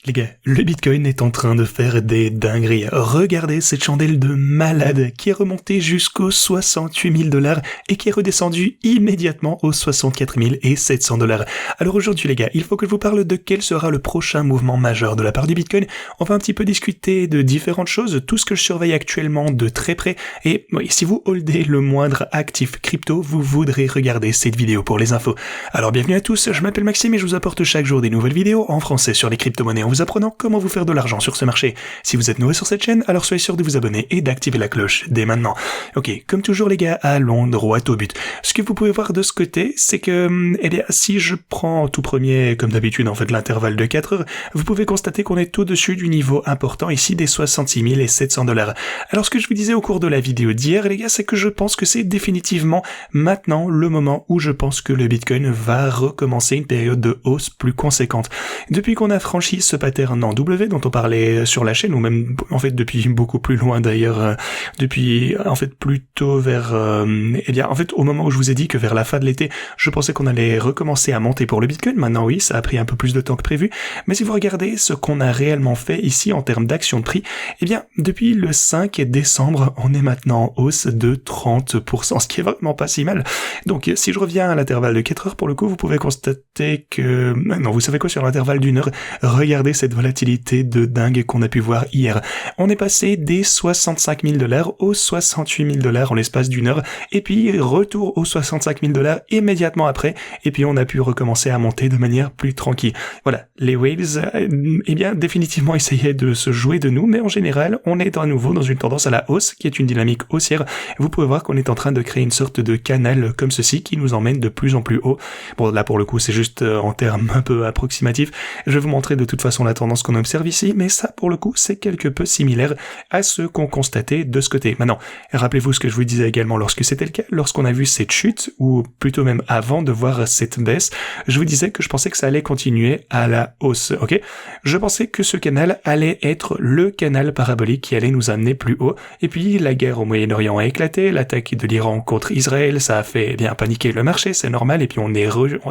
Les gars, le Bitcoin est en train de faire des dingueries. Regardez cette chandelle de malade qui est remontée jusqu'aux 68 000 $ et qui est redescendue immédiatement aux 64 700 $. Alors aujourd'hui les gars, il faut que je vous parle de quel sera le prochain mouvement majeur de la part du Bitcoin. On va un petit peu discuter de différentes choses, tout ce que je surveille actuellement de très près. Et oui, si vous holdez le moindre actif crypto, vous voudrez regarder cette vidéo pour les infos. Alors bienvenue à tous, je m'appelle Maxime et je vous apporte chaque jour des nouvelles vidéos en français sur les crypto-monnaies, en vous apprenant comment vous faire de l'argent sur ce marché. Si vous êtes nouveau sur cette chaîne, alors soyez sûr de vous abonner et d'activer la cloche dès maintenant. Ok, comme toujours les gars, allons droit au but. Ce que vous pouvez voir de ce côté, c'est que, eh bien, si je prends tout premier, comme d'habitude, en fait, l'intervalle de 4 heures, vous pouvez constater qu'on est au-dessus du niveau important ici des 66 700 $. Alors ce que je vous disais au cours de la vidéo d'hier, les gars, c'est que je pense que c'est définitivement maintenant le moment où je pense que le Bitcoin va recommencer une période de hausse plus conséquente. Depuis qu'on a franchi ce pattern en W dont on parlait sur la chaîne, ou même en fait depuis beaucoup plus loin d'ailleurs, depuis en fait plutôt vers eh bien en fait au moment où je vous ai dit que vers la fin de l'été je pensais qu'on allait recommencer à monter pour le Bitcoin. Maintenant oui, ça a pris un peu plus de temps que prévu, mais si vous regardez ce qu'on a réellement fait ici en termes d'action de prix, eh bien depuis le 5 décembre on est maintenant en hausse de 30%, ce qui est vraiment pas si mal. Donc si je reviens à l'intervalle de 4 heures, pour le coup vous pouvez constater que non, vous savez quoi, sur l'intervalle d'une heure, regardez cette volatilité de dingue qu'on a pu voir hier. On est passé des 65 000 $ aux 68 000 $ en l'espace d'une heure, et puis retour aux 65 000 $ immédiatement après, et puis on a pu recommencer à monter de manière plus tranquille. Voilà, les waves, eh bien, définitivement essayaient de se jouer de nous, mais en général, on est à nouveau dans une tendance à la hausse, qui est une dynamique haussière. Vous pouvez voir qu'on est en train de créer une sorte de canal comme ceci, qui nous emmène de plus en plus haut. Bon, là, pour le coup, c'est juste en termes un peu approximatifs. Je vais vous montrer de toute façon la tendance qu'on observe ici, mais ça, pour le coup, c'est quelque peu similaire à ce qu'on constatait de ce côté. Maintenant, rappelez-vous ce que je vous disais également lorsque c'était le cas, lorsqu'on a vu cette chute, ou plutôt même avant de voir cette baisse, je vous disais que je pensais que ça allait continuer à la hausse, ok? Je pensais que ce canal allait être le canal parabolique qui allait nous amener plus haut, et puis la guerre au Moyen-Orient a éclaté, l'attaque de l'Iran contre Israël, ça a fait, eh bien, paniquer le marché, c'est normal, et puis on est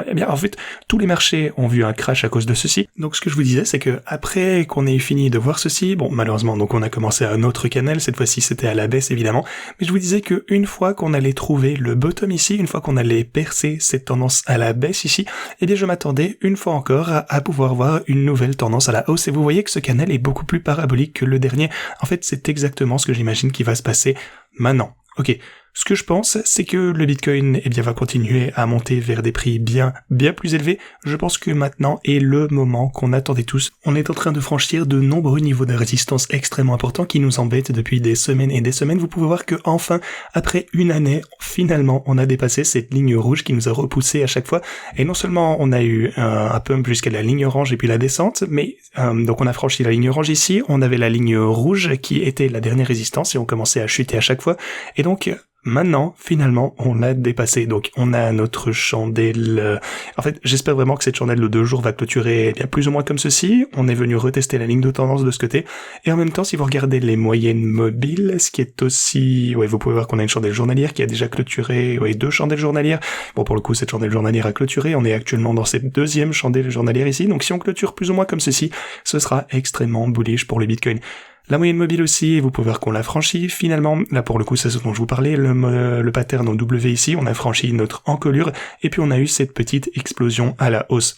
eh bien, en fait, tous les marchés ont vu un crash à cause de ceci. Donc ce que je vous disais, c'est que après qu'on ait fini de voir ceci, bon, malheureusement, donc on a commencé un autre canal, cette fois-ci c'était à la baisse évidemment, mais je vous disais que une fois qu'on allait trouver le bottom ici, une fois qu'on allait percer cette tendance à la baisse ici, eh bien je m'attendais une fois encore à pouvoir voir une nouvelle tendance à la hausse, et vous voyez que ce canal est beaucoup plus parabolique que le dernier. En fait, c'est exactement ce que j'imagine qui va se passer maintenant. Ok. Ce que je pense, c'est que le Bitcoin, eh bien, va continuer à monter vers des prix bien plus élevés. Je pense que maintenant est le moment qu'on attendait tous. On est en train de franchir de nombreux niveaux de résistance extrêmement importants qui nous embêtent depuis des semaines et des semaines. Vous pouvez voir que enfin, après une année, finalement, on a dépassé cette ligne rouge qui nous a repoussé à chaque fois. Et non seulement on a eu un pump jusqu'à la ligne orange et puis la descente, mais donc on a franchi la ligne orange ici, on avait la ligne rouge qui était la dernière résistance et on commençait à chuter à chaque fois. Et donc maintenant, finalement, on l'a dépassé. Donc, on a notre chandelle. En fait, j'espère vraiment que cette chandelle de 2 jours va clôturer bien plus ou moins comme ceci. On est venu retester la ligne de tendance de ce côté. Et en même temps, si vous regardez les moyennes mobiles, ce qui est aussi, ouais, vous pouvez voir qu'on a une chandelle journalière qui a déjà clôturé, ouais, 2 chandelles journalières. Bon, pour le coup, cette chandelle journalière a clôturé. On est actuellement dans cette deuxième chandelle journalière ici. Donc, si on clôture plus ou moins comme ceci, ce sera extrêmement bullish pour le Bitcoin. La moyenne mobile aussi, vous pouvez voir qu'on l'a franchi. Finalement, là pour le coup, c'est ce dont je vous parlais, le pattern en W ici, on a franchi notre encolure, et puis on a eu cette petite explosion à la hausse.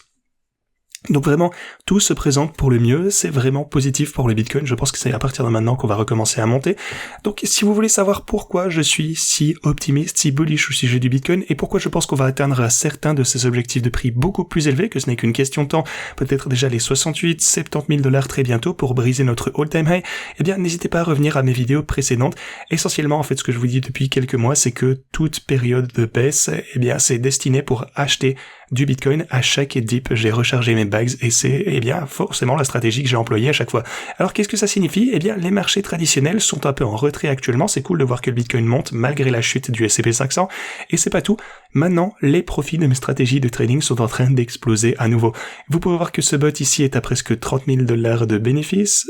Donc vraiment, tout se présente pour le mieux, c'est vraiment positif pour le Bitcoin, je pense que c'est à partir de maintenant qu'on va recommencer à monter. Donc si vous voulez savoir pourquoi je suis si optimiste, si bullish au sujet du Bitcoin, et pourquoi je pense qu'on va atteindre certains de ces objectifs de prix beaucoup plus élevés, que ce n'est qu'une question de temps, peut-être déjà les 68, 70 000 $ très bientôt pour briser notre all-time high, eh bien n'hésitez pas à revenir à mes vidéos précédentes. Essentiellement, en fait, ce que je vous dis depuis quelques mois, c'est que toute période de baisse, eh bien c'est destiné pour acheter du Bitcoin à chaque dip. J'ai rechargé mes bags et c'est, eh bien, forcément la stratégie que j'ai employée à chaque fois. Alors, qu'est-ce que ça signifie? Eh bien, les marchés traditionnels sont un peu en retrait actuellement. C'est cool de voir que le Bitcoin monte malgré la chute du S&P 500. Et c'est pas tout. Maintenant, les profits de mes stratégies de trading sont en train d'exploser à nouveau. Vous pouvez voir que ce bot ici est à presque 30 000 $ de bénéfices,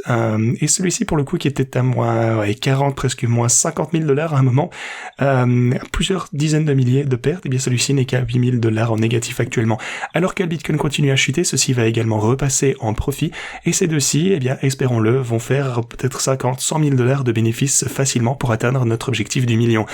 et celui-ci pour le coup qui était à moins 40, presque moins 50 000 $ à un moment, plusieurs dizaines de milliers de pertes, et bien celui-ci n'est qu'à 8 000 $ en négatif actuellement. Alors que le Bitcoin continue à chuter, ceci va également repasser en profit, et ces deux-ci, eh bien, espérons-le, vont faire peut-être 50, 100 000 $ de bénéfices facilement pour atteindre notre objectif du million.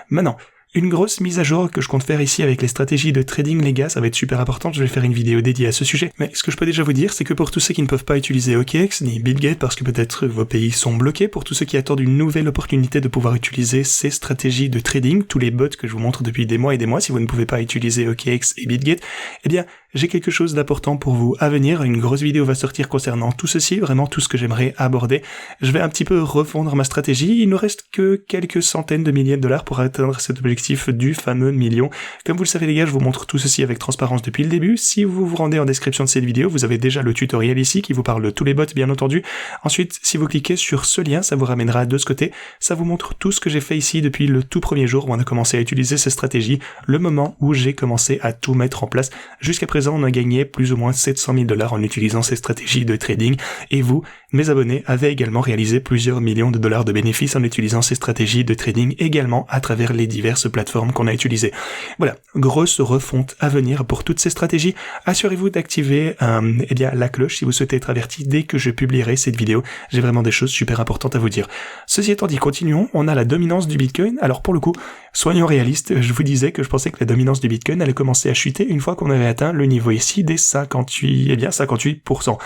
Maintenant, une grosse mise à jour que je compte faire ici avec les stratégies de trading, les gars, ça va être super important, je vais faire une vidéo dédiée à ce sujet. Mais ce que je peux déjà vous dire, c'est que pour tous ceux qui ne peuvent pas utiliser OKX ni BitGate parce que peut-être vos pays sont bloqués, pour tous ceux qui attendent une nouvelle opportunité de pouvoir utiliser ces stratégies de trading, tous les bots que je vous montre depuis des mois et des mois, si vous ne pouvez pas utiliser OKX et BitGate, eh bien, j'ai quelque chose d'important pour vous à venir. Une grosse vidéo va sortir concernant tout ceci, vraiment tout ce que j'aimerais aborder. Je vais un petit peu refondre ma stratégie. Il ne reste que quelques centaines de milliers de dollars pour atteindre cet objectif du fameux million. Comme vous le savez les gars, je vous montre tout ceci avec transparence depuis le début. Si vous vous rendez en description de cette vidéo, vous avez déjà le tutoriel ici qui vous parle de tous les bots bien entendu. Ensuite, si vous cliquez sur ce lien, ça vous ramènera de ce côté. Ça vous montre tout ce que j'ai fait ici depuis le tout premier jour où on a commencé à utiliser ces stratégies, le moment où j'ai commencé à tout mettre en place. Jusqu'à présent, on a gagné plus ou moins 700 000 $ en utilisant ces stratégies de trading, et vous, mes abonnés, avez également réalisé plusieurs millions de dollars de bénéfices en utilisant ces stratégies de trading également à travers les diverses plateformes qu'on a utilisées. Voilà, grosse refonte à venir pour toutes ces stratégies. Assurez-vous d'activer eh bien la cloche si vous souhaitez être averti dès que je publierai cette vidéo. J'ai vraiment des choses super importantes à vous dire. Ceci étant dit, continuons. On a la dominance du Bitcoin. Alors pour le coup, soyons réalistes, je vous disais que je pensais que la dominance du Bitcoin allait commencer à chuter une fois qu'on avait atteint le niveau ici des 58%.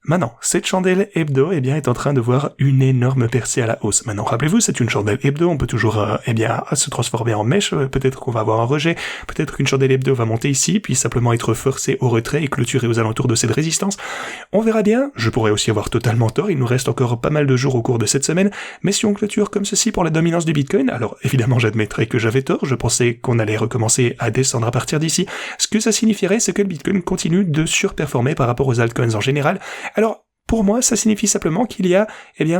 Maintenant, cette chandelle hebdo, eh bien, est en train de voir une énorme percée à la hausse. Maintenant, rappelez-vous, c'est une chandelle hebdo, on peut toujours, se transformer en mèche, peut-être qu'on va avoir un rejet, peut-être qu'une chandelle hebdo va monter ici, puis simplement être forcée au retrait et clôturer aux alentours de cette résistance. On verra bien, je pourrais aussi avoir totalement tort, il nous reste encore pas mal de jours au cours de cette semaine, mais si on clôture comme ceci pour la dominance du Bitcoin, alors évidemment j'admettrai que j'avais tort, je pensais qu'on allait recommencer à descendre à partir d'ici. Ce que ça signifierait, c'est que le Bitcoin continue de surperformer par rapport aux altcoins en général. Alors, pour moi, ça signifie simplement qu'il y a,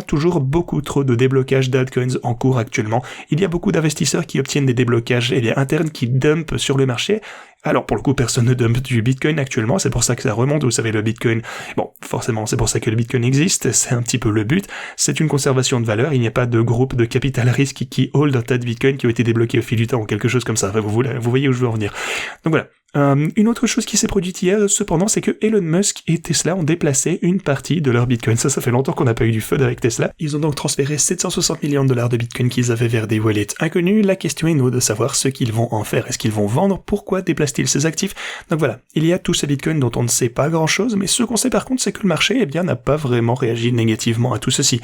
toujours beaucoup trop de déblocages d'altcoins en cours actuellement. Il y a beaucoup d'investisseurs qui obtiennent des déblocages, internes qui dumpent sur le marché. Alors, pour le coup, personne ne dump du Bitcoin actuellement, c'est pour ça que ça remonte, vous savez, le Bitcoin. Bon, forcément, c'est pour ça que le Bitcoin existe, c'est un petit peu le but. C'est une conservation de valeur, il n'y a pas de groupe de capital risque qui hold un tas de Bitcoin qui ont été débloqués au fil du temps ou quelque chose comme ça. Enfin, vous voyez où je veux en venir. Donc voilà. Une autre chose qui s'est produite hier, cependant, c'est que Elon Musk et Tesla ont déplacé une partie de leur Bitcoin. Ça fait longtemps qu'on n'a pas eu du feu avec Tesla. Ils ont donc transféré 760 millions de dollars de Bitcoin qu'ils avaient vers des wallets inconnus. La question est nous de savoir ce qu'ils vont en faire. Est-ce qu'ils vont vendre? Pourquoi déplacent-ils ces actifs? Donc voilà, il y a tous ces Bitcoins dont on ne sait pas grand-chose, mais ce qu'on sait par contre, c'est que le marché, n'a pas vraiment réagi négativement à tout ceci.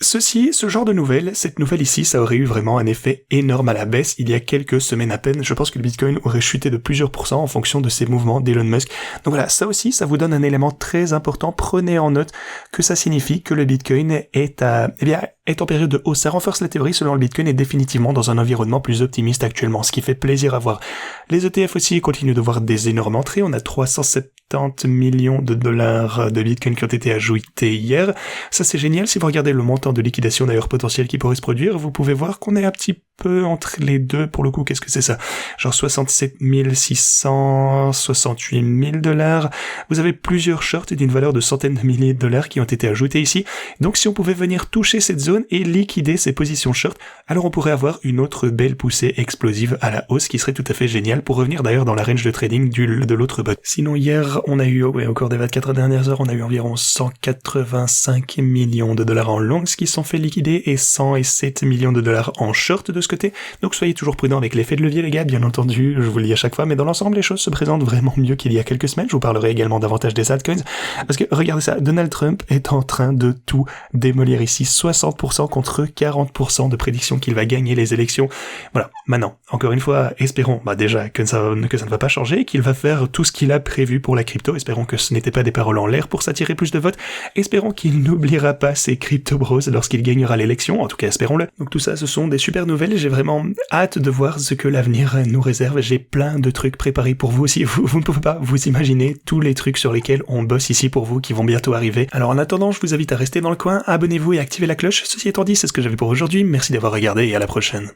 Ce genre de nouvelles, cette nouvelle ici, ça aurait eu vraiment un effet énorme à la baisse il y a quelques semaines à peine. Je pense que le Bitcoin aurait chuté de plusieurs pourcents en fonction de ces mouvements d'Elon Musk. Donc voilà, ça aussi, ça vous donne un élément très important. Prenez en note que ça signifie que le Bitcoin est en période de hausse. Ça renforce la théorie selon le Bitcoin est définitivement dans un environnement plus optimiste actuellement, ce qui fait plaisir à voir. Les ETF aussi continuent de voir des énormes entrées. On a 370 millions de dollars de Bitcoin qui ont été ajoutés hier. Ça c'est génial. Si vous regardez le montant de liquidation d'ailleurs potentielle qui pourrait se produire, vous pouvez voir qu'on est un petit peu entre les deux pour le coup. Qu'est-ce que c'est ça? Genre 67 600, 68 000 dollars. Vous avez plusieurs shorts d'une valeur de centaines de milliers de dollars qui ont été ajoutés ici. Donc si on pouvait venir toucher cette zone et liquider ces positions short, alors on pourrait avoir une autre belle poussée explosive à la hausse qui serait tout à fait géniale pour revenir d'ailleurs dans la range de trading de l'autre bot. Sinon hier, on a eu, au cours des 24 dernières heures, on a eu environ 185 millions de dollars en longs qui sont fait liquider et 107 millions de dollars en short de ce côté. Donc soyez toujours prudents avec l'effet de levier les gars, bien entendu, je vous le dis à chaque fois, mais dans l'ensemble les choses se présentent vraiment mieux qu'il y a quelques semaines. Je vous parlerai également davantage des altcoins, parce que regardez ça, Donald Trump est en train de tout démolir ici, 60% contre 40% de prédiction qu'il va gagner les élections. Voilà, maintenant, encore une fois, espérons déjà que ça ne va pas changer, qu'il va faire tout ce qu'il a prévu pour la crypto, espérons que ce n'était pas des paroles en l'air pour s'attirer plus de votes, espérons qu'il n'oubliera pas ses crypto bros lorsqu'il gagnera l'élection, en tout cas espérons-le. Donc tout ça, ce sont des super nouvelles, j'ai vraiment hâte de voir ce que l'avenir nous réserve, j'ai plein de trucs préparés pour vous aussi, vous ne pouvez pas vous imaginer tous les trucs sur lesquels on bosse ici pour vous qui vont bientôt arriver. Alors en attendant, je vous invite à rester dans le coin, abonnez-vous et activez la cloche, ceci étant dit, c'est ce que j'avais pour aujourd'hui, merci d'avoir regardé et à la prochaine.